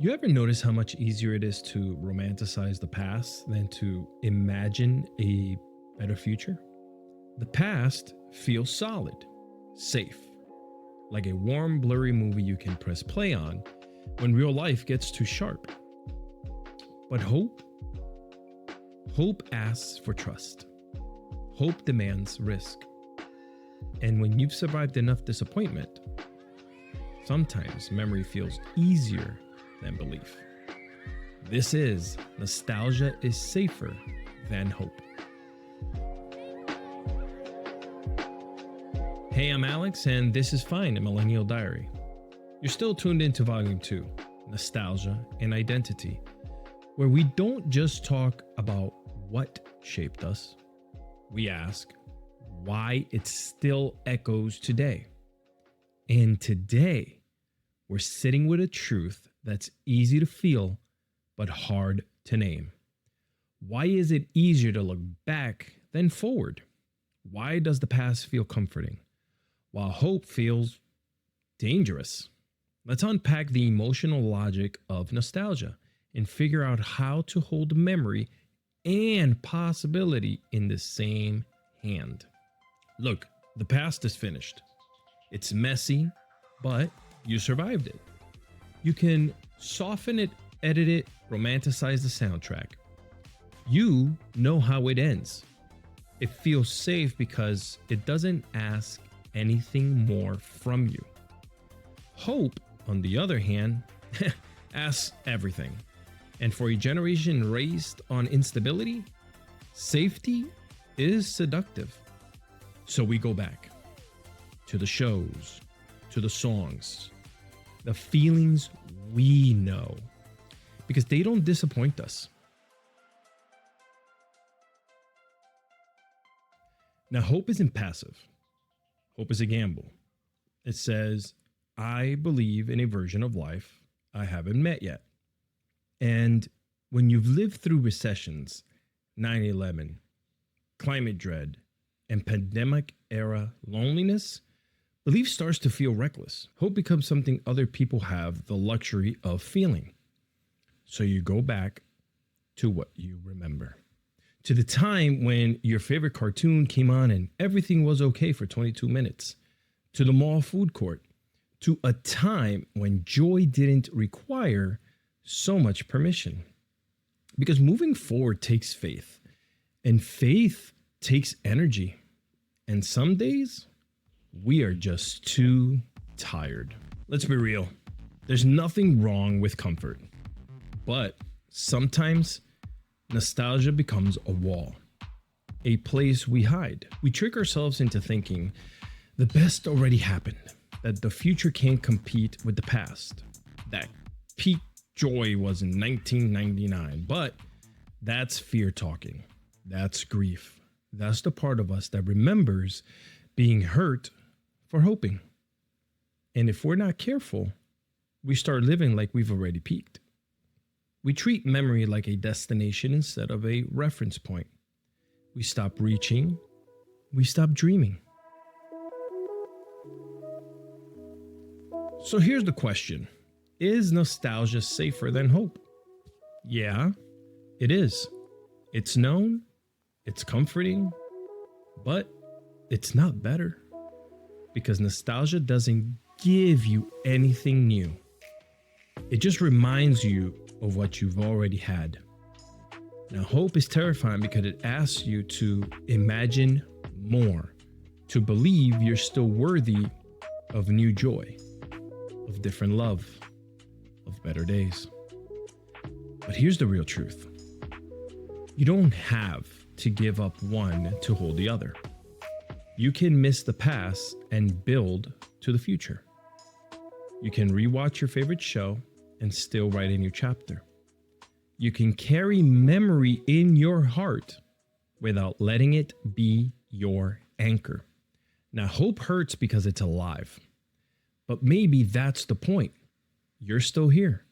You ever notice how much easier it is to romanticize the past than to imagine a better future? The past feels solid, safe, like a warm, blurry movie you can press play on when real life gets too sharp. But hope asks for trust. Hope demands risk. And when you've survived enough disappointment, sometimes memory feels easier than belief. This is Nostalgia is Safer Than Hope. Hey, I'm Alex, and this is Fine, a Millennial Diary. You're still tuned into Volume 2, Nostalgia and Identity, where we don't just talk about what shaped us, we ask why it still echoes today. And today, we're sitting with a truth that's easy to feel, but hard to name. Why is it easier to look back than forward? Why does the past feel comforting, while hope feels dangerous? Let's unpack the emotional logic of nostalgia and figure out how to hold memory and possibility in the same hand. Look, the past is finished. It's messy, but you survived it. You can soften it, edit it, romanticize the soundtrack. You know how it ends. It feels safe because it doesn't ask anything more from you. Hope, on the other hand, asks everything. And for a generation raised on instability, safety is seductive. So we go back to the shows, to the songs, the feelings we know, because they don't disappoint us. Now, hope isn't passive. Hope is a gamble. It says, I believe in a version of life I haven't met yet. And when you've lived through recessions, 9/11, climate dread, and pandemic era loneliness, belief starts to feel reckless. Hope becomes something other people have the luxury of feeling. So you go back to what you remember. To the time when your favorite cartoon came on and everything was okay for 22 minutes. To the mall food court. To a time when joy didn't require so much permission. Because moving forward takes faith. And faith takes energy. And some days, we are just too tired. Let's be real. There's nothing wrong with comfort. But sometimes nostalgia becomes a wall, a place we hide. We trick ourselves into thinking the best already happened, that the future can't compete with the past, that peak joy was in 1999. But that's fear talking. That's grief. That's the part of us that remembers being hurt for hoping. And if we're not careful, we start living like we've already peaked. We treat memory like a destination instead of a reference point. We stop reaching. We stop dreaming. So here's the question. Is nostalgia safer than hope? Yeah, it is. It's known. It's comforting, but it's not better, because nostalgia doesn't give you anything new. It just reminds you of what you've already had. Now, hope is terrifying because it asks you to imagine more, to believe you're still worthy of new joy, of different love, of better days. But here's the real truth. You don't have to give up one to hold the other. You can miss the past and build to the future. You can rewatch your favorite show and still write a new chapter. You can carry memory in your heart without letting it be your anchor. Now, hope hurts because it's alive, but maybe that's the point. You're still here.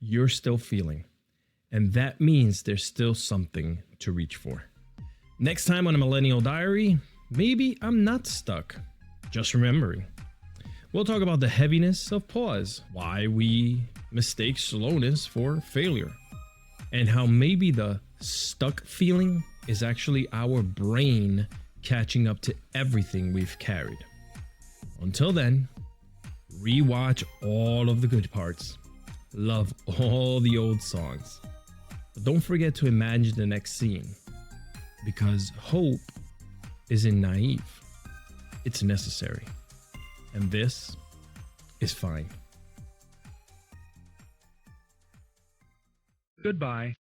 You're still feeling. And that means there's still something to reach for. Next time on a Millennial Diary, maybe I'm not stuck, just remembering. We'll talk about the heaviness of pause, why we mistake slowness for failure, and how maybe the stuck feeling is actually our brain catching up to everything we've carried. Until then, rewatch all of the good parts, love all the old songs, but don't forget to imagine the next scene, because hope isn't naive, it's necessary, and this is fine. Goodbye.